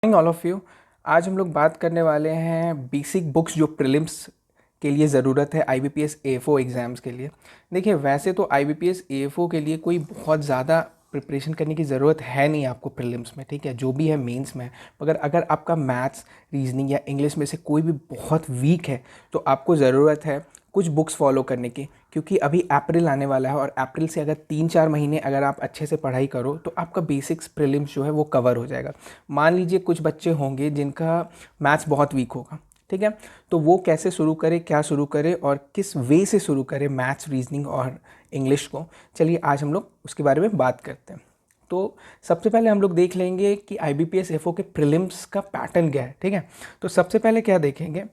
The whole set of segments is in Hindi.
Morning all of you. आज हम लोग बात करने वाले हैं बेसिक बुक्स जो प्रीलिम्स के लिए ज़रूरत है आईबीपीएस एएफओ एग्ज़ाम्स के लिए। देखिए, वैसे तो आईबीपीएस एएफओ के लिए कोई बहुत ज़्यादा प्रिपरेशन करने की ज़रूरत है नहीं आपको प्रीलिम्स में, ठीक है, जो भी है मेंस में है। मगर अगर आपका मैथ्स, रीजनिंग या इंग्लिश में से कोई भी बहुत वीक है तो आपको ज़रूरत है कुछ बुक्स फॉलो करने की, क्योंकि अभी अप्रैल आने वाला है और अप्रैल से अगर 3-4 महीने अगर आप अच्छे से पढ़ाई करो तो आपका बेसिक्स प्रीलिम्स जो है वो कवर हो जाएगा। मान लीजिए कुछ बच्चे होंगे जिनका मैथ्स बहुत वीक होगा, ठीक है, तो वो कैसे शुरू करे, क्या शुरू करे और किस वे से शुरू करे मैथ्स, रीजनिंग और इंग्लिश को। चलिए आज हम लोग उसके बारे में बात करते हैं। तो सबसे पहले हम लोग देख लेंगे कि आईबीपीएस एफओ के प्रीलिम्स का पैटर्न क्या है, ठीक है। तो सबसे पहले क्या देखेंगे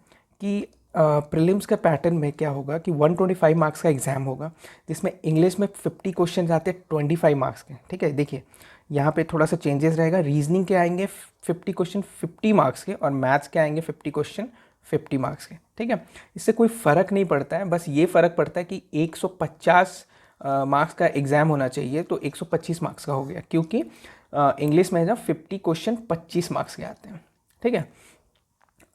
कि प्रीलिम्स का पैटर्न में क्या होगा कि 125 मार्क्स का एग्ज़ाम होगा, जिसमें इंग्लिश में 50 क्वेश्चन आते हैं 25 मार्क्स के, ठीक है। देखिए यहाँ पे थोड़ा सा चेंजेस रहेगा, रीजनिंग के आएंगे 50 क्वेश्चन 50 मार्क्स के और मैथ्स के आएंगे 50 क्वेश्चन 50 मार्क्स के, ठीक है। इससे कोई फ़र्क नहीं पड़ता है, बस ये फ़र्क पड़ता है कि 150 मार्क्स का एग्ज़ाम होना चाहिए तो 125 मार्क्स का हो गया, क्योंकि इंग्लिश में ना 50 क्वेश्चन 25 मार्क्स के आते हैं, ठीक है।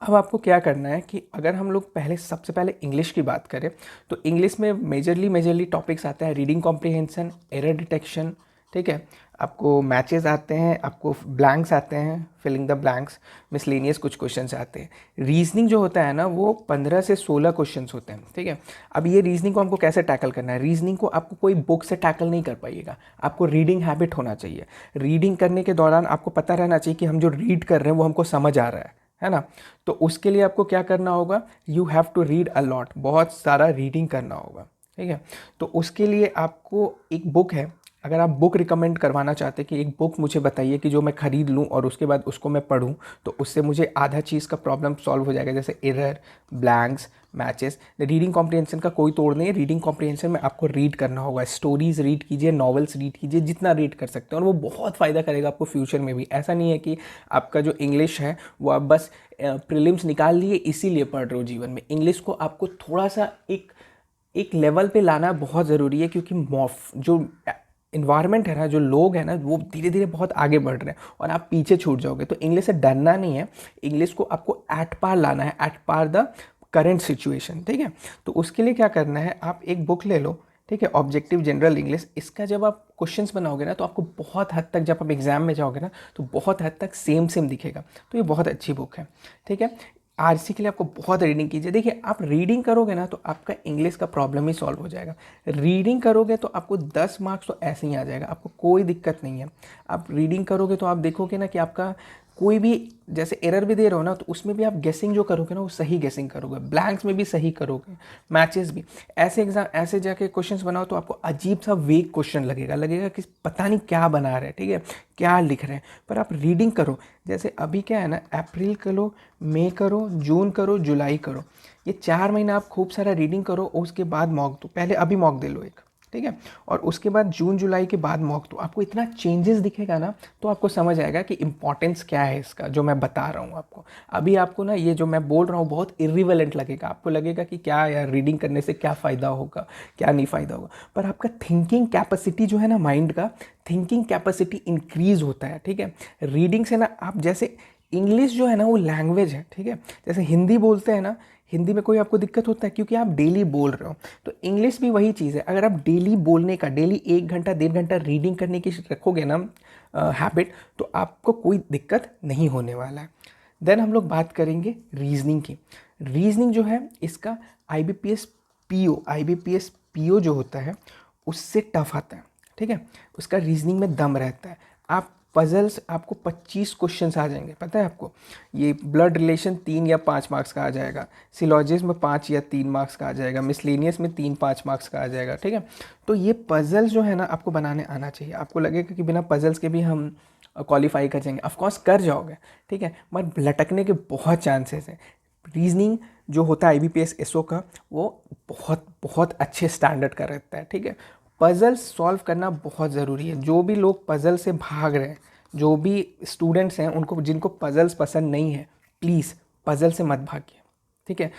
अब आपको क्या करना है कि अगर हम लोग सबसे पहले इंग्लिश की बात करें तो इंग्लिश में मेजरली टॉपिक्स आते हैं रीडिंग कॉम्प्रिहेंशन, एरर डिटेक्शन, ठीक है। आपको मैचेस आते हैं, आपको ब्लैंक्स आते हैं, फिलिंग द ब्लैंक्स, मिसलेनियस कुछ क्वेश्चंस आते हैं। रीजनिंग जो होता है ना वो 15 से 16 क्वेश्चंस होते हैं, ठीक है। अब ये रीजनिंग को हमको कैसे टैकल करना है, रीजनिंग को आपको कोई बुक से टैकल नहीं कर पाइएगा, आपको रीडिंग हैबिट होना चाहिए। रीडिंग करने के दौरान आपको पता रहना चाहिए कि हम जो रीड कर रहे हैं वो हमको समझ आ रहा है ना। तो उसके लिए आपको क्या करना होगा, you have to read a lot, बहुत सारा रीडिंग करना होगा, ठीक है। तो उसके लिए आपको एक बुक है, अगर आप बुक रिकमेंड करवाना चाहते हैं कि एक बुक मुझे बताइए कि जो मैं ख़रीद लूँ और उसके बाद उसको मैं पढूँ तो उससे मुझे आधा चीज़ का प्रॉब्लम सॉल्व हो जाएगा, जैसे error, blanks, matches. Reading comprehension का कोई तोड़ नहीं है, रीडिंग कॉम्प्रिहेंशन में आपको रीड करना होगा, स्टोरीज रीड कीजिए, नॉवेल्स रीड कीजिए, जितना रीड कर सकते हैं और वो बहुत फ़ायदा करेगा आपको फ्यूचर में भी। ऐसा नहीं है कि आपका जो इंग्लिश है वो आप बस प्रीलिम्स निकाल लिए इसीलिए पढ़ रहे हो। जीवन में इंग्लिश को आपको थोड़ा सा एक एक लेवल पे लाना बहुत ज़रूरी है, क्योंकि जो इन्वायरमेंट है ना, जो लोग हैं ना, वो धीरे धीरे बहुत आगे बढ़ रहे हैं और आप पीछे छूट जाओगे। तो इंग्लिश से डरना नहीं है, इंग्लिश को आपको एट पार लाना है, at par the current situation, ठीक है। तो उसके लिए क्या करना है, आप एक बुक ले लो, ठीक है, ऑब्जेक्टिव जनरल इंग्लिश। इसका जब आप क्वेश्चंस बनाओगे ना तो आपको बहुत हद तक, जब आप एग्जाम में जाओगे ना तो बहुत हद तक सेम सेम दिखेगा। तो ये बहुत अच्छी बुक है, ठीक है। आरसी के लिए आपको बहुत रीडिंग कीजिए। देखिए, आप रीडिंग करोगे ना तो आपका इंग्लिश का प्रॉब्लम ही सॉल्व हो जाएगा। रीडिंग करोगे तो आपको 10 मार्क्स तो ऐसे ही आ जाएगा, आपको कोई दिक्कत नहीं है। आप रीडिंग करोगे तो आप देखोगे ना कि आपका कोई भी, जैसे एरर भी दे रहे हो ना तो उसमें भी आप गेसिंग जो करोगे ना वो सही गेसिंग करोगे, ब्लैंक्स में भी सही करोगे, मैचेस भी। ऐसे एग्जाम, ऐसे जाके क्वेश्चंस बनाओ तो आपको अजीब सा वेग क्वेश्चन लगेगा कि पता नहीं क्या बना रहे हैं, ठीक है, क्या लिख रहे हैं। पर आप रीडिंग करो, जैसे अभी क्या है ना, अप्रैल करो, मई करो, जून करो, जुलाई करो, ये 4 महीना आप खूब सारा रीडिंग करो और उसके बाद मॉक दो। पहले अभी मॉक दे लो एक, ठीक है, और उसके बाद जून जुलाई के बाद मॉक दो। आपको इतना चेंजेस दिखेगा ना तो आपको समझ आएगा कि इंपॉर्टेंस क्या है इसका, जो मैं बता रहा हूँ आपको। अभी आपको ना ये जो मैं बोल रहा हूँ बहुत इर्रिलेवेंट लगेगा, आपको लगेगा कि क्या यार रीडिंग करने से क्या फ़ायदा होगा, क्या नहीं फ़ायदा होगा। पर आपका थिंकिंग कैपेसिटी जो है ना, माइंड का थिंकिंग कैपेसिटी इंक्रीज होता है, ठीक है, रीडिंग से ना। आप जैसे इंग्लिश जो है ना वो लैंग्वेज है, ठीक है, जैसे हिंदी बोलते हैं ना, हिंदी में कोई आपको दिक्कत होता है क्योंकि आप डेली बोल रहे हो। तो इंग्लिश भी वही चीज़ है, अगर आप डेली बोलने का, डेली 1 घंटा 1.5 घंटा रीडिंग करने की रखोगे ना हैबिट, तो आपको कोई दिक्कत नहीं होने वाला है। देन हम लोग बात करेंगे रीजनिंग की। रीजनिंग जो है इसका आईबीपीएस पीओ जो होता है उससे टफ आता है, ठीक है, उसका रीजनिंग में दम रहता है। आप पजल्स, आपको 25 क्वेश्चंस आ जाएंगे, पता है आपको। ये ब्लड रिलेशन 3 या 5 मार्क्स का आ जाएगा, सिलॉजिज्म में 5 या 3 मार्क्स का आ जाएगा, मिसलेनियस में 3-5 मार्क्स का आ जाएगा, ठीक है। तो ये पजल्स जो है ना आपको बनाने आना चाहिए। आपको लगेगा कि बिना पजल्स के भी हम क्वालिफाई कर जाएंगे, ऑफकोर्स कर जाओगे, ठीक है, मगर लटकने के बहुत चांसेस हैं। रीजनिंग जो होता है आईबीपीएस एसओ का, वो बहुत बहुत अच्छे स्टैंडर्ड का रहता है, ठीक है। पजल सॉल्व करना बहुत ज़रूरी है। जो भी लोग पजल से भाग रहे हैं, जो भी स्टूडेंट्स हैं उनको, जिनको पजल्स पसंद नहीं है, प्लीज़ पजल से मत भागिए, ठीक है।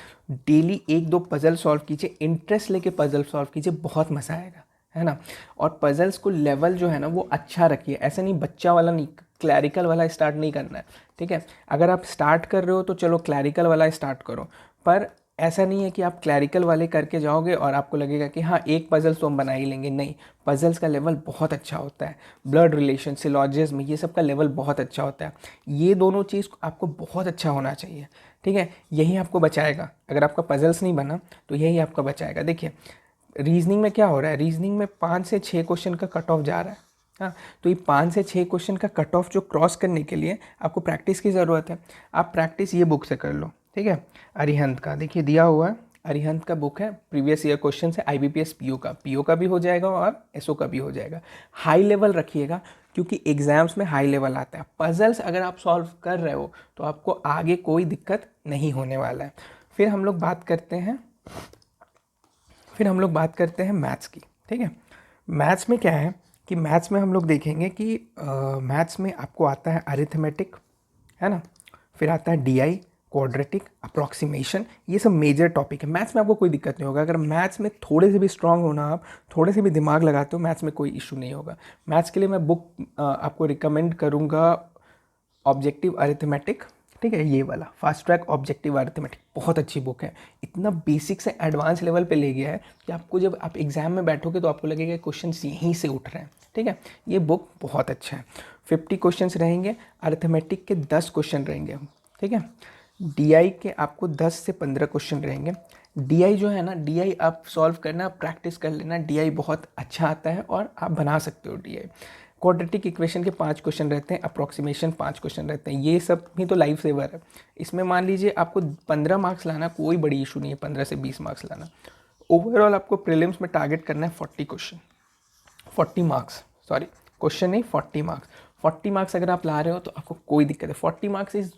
डेली 1-2 पजल सॉल्व कीजिए, इंटरेस्ट लेके पजल सॉल्व कीजिए, बहुत मज़ा आएगा, है ना। और पजल्स को लेवल जो है ना वो अच्छा रखिए, ऐसे नहीं बच्चा वाला नहीं, क्लैरिकल वाला स्टार्ट नहीं करना है, ठीक है। अगर आप स्टार्ट कर रहे हो तो चलो क्लैरिकल वाला स्टार्ट करो, पर ऐसा नहीं है कि आप क्लैरिकल वाले करके जाओगे और आपको लगेगा कि हाँ एक पजल्स तो हम बना ही लेंगे, नहीं। पजल्स का लेवल बहुत अच्छा होता है, ब्लड रिलेशन, सिलॉजिज्म, ये सब का लेवल बहुत अच्छा होता है। ये दोनों चीज़ आपको बहुत अच्छा होना चाहिए, ठीक है। यही आपको बचाएगा, अगर आपका पजल्स नहीं बना तो यही आपका बचाएगा। देखिए रीजनिंग में क्या हो रहा है, रीजनिंग में 5 से 6 क्वेश्चन का कट ऑफ जा रहा है। हाँ, तो ये 5 से 6 क्वेश्चन का कट ऑफ जो क्रॉस करने के लिए आपको प्रैक्टिस की ज़रूरत है। आप प्रैक्टिस ये बुक से कर लो, ठीक है। अरिहंत का देखिए दिया हुआ है, अरिहंत का बुक है, प्रीवियस ईयर क्वेश्चन है, IBPS पीओ का भी हो जाएगा और एसओ का भी हो जाएगा। हाई लेवल रखिएगा क्योंकि एग्जाम्स में हाई लेवल आता है। पजल्स अगर आप सॉल्व कर रहे हो तो आपको आगे कोई दिक्कत नहीं होने वाला है। फिर हम लोग बात करते हैं मैथ्स की, ठीक है। मैथ्स में क्या है कि मैथ्स में हम लोग देखेंगे कि मैथ्स में आपको आता है अरिथमेटिक, है ना, फिर आता है DI, क्वाड्रेटिक, अप्रॉक्सीमेशन, ये सब मेजर टॉपिक है। मैथ्स में आपको कोई दिक्कत नहीं होगा, अगर मैथ्स में थोड़े से भी स्ट्रांग होना, आप थोड़े से भी दिमाग लगाते हो, मैथ्स में कोई इशू नहीं होगा। मैथ्स के लिए मैं बुक आपको रिकमेंड करूँगा, ऑब्जेक्टिव अरिथमेटिक, ठीक है, ये वाला फास्ट ट्रैक ऑब्जेक्टिव अरिथमेटिक, बहुत अच्छी बुक है। इतना बेसिक से एडवांस लेवल पे ले गया है कि आपको जब आप एग्जाम में बैठोगे तो आपको लगेगा क्वेश्चन यहीं से उठ रहे हैं, ठीक है। ये बुक बहुत अच्छा है। 50 क्वेश्चंस रहेंगे, अरिथमेटिक के 10 क्वेश्चन रहेंगे, ठीक है। DI के आपको 10 से 15 क्वेश्चन रहेंगे। DI जो है ना, DI आप सॉल्व करना, प्रैक्टिस कर लेना, DI बहुत अच्छा आता है और आप बना सकते हो DI। क्वाड्रेटिक इक्वेशन के 5 क्वेश्चन रहते हैं, अप्रॉक्सीमेशन 5 क्वेश्चन रहते हैं, ये सब भी तो लाइफ सेवर है। इसमें मान लीजिए आपको 15 मार्क्स लाना, कोई बड़ी इशू नहीं है 15 से 20 मार्क्स लाना। ओवरऑल आपको प्रीलिम्स में टारगेट करना है 40 क्वेश्चन, 40 मार्क्स, सॉरी क्वेश्चन नहीं 40 मार्क्स। 40 मार्क्स अगर आप ला रहे हो तो आपको कोई दिक्कत है। 40 मार्क्स इज़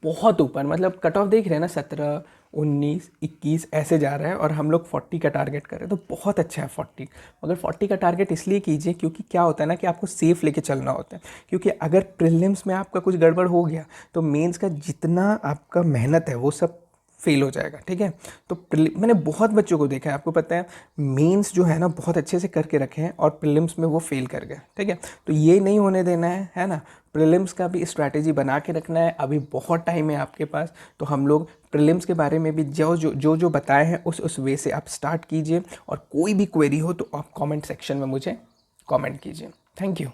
बहुत ऊपर, मतलब कट ऑफ देख रहे हैं ना, 17, 19, 21 ऐसे जा रहा है और हम लोग 40 का टारगेट कर रहे हैं, तो बहुत अच्छा है 40। मगर 40 का टारगेट इसलिए कीजिए क्योंकि क्या होता है ना कि आपको सेफ लेके चलना होता है, क्योंकि अगर प्रीलिम्स में आपका कुछ गड़बड़ हो गया तो मेंस का जितना आपका मेहनत है वो सब फेल हो जाएगा, ठीक है। तो मैंने बहुत बच्चों को देखा है, आपको पता है, मेंस जो है ना बहुत अच्छे से करके रखे हैं और प्रीलिम्स में वो फेल कर गए, ठीक है। तो ये नहीं होने देना है ना। प्रीलिम्स का भी स्ट्रैटेजी बना के रखना है, अभी बहुत टाइम है आपके पास। तो हम लोग प्रीलिम्स के बारे में भी जो बताए हैं उस वे से आप स्टार्ट कीजिए, और कोई भी क्वेरी हो तो आप कमेंट सेक्शन में मुझे कमेंट कीजिए। Thank you.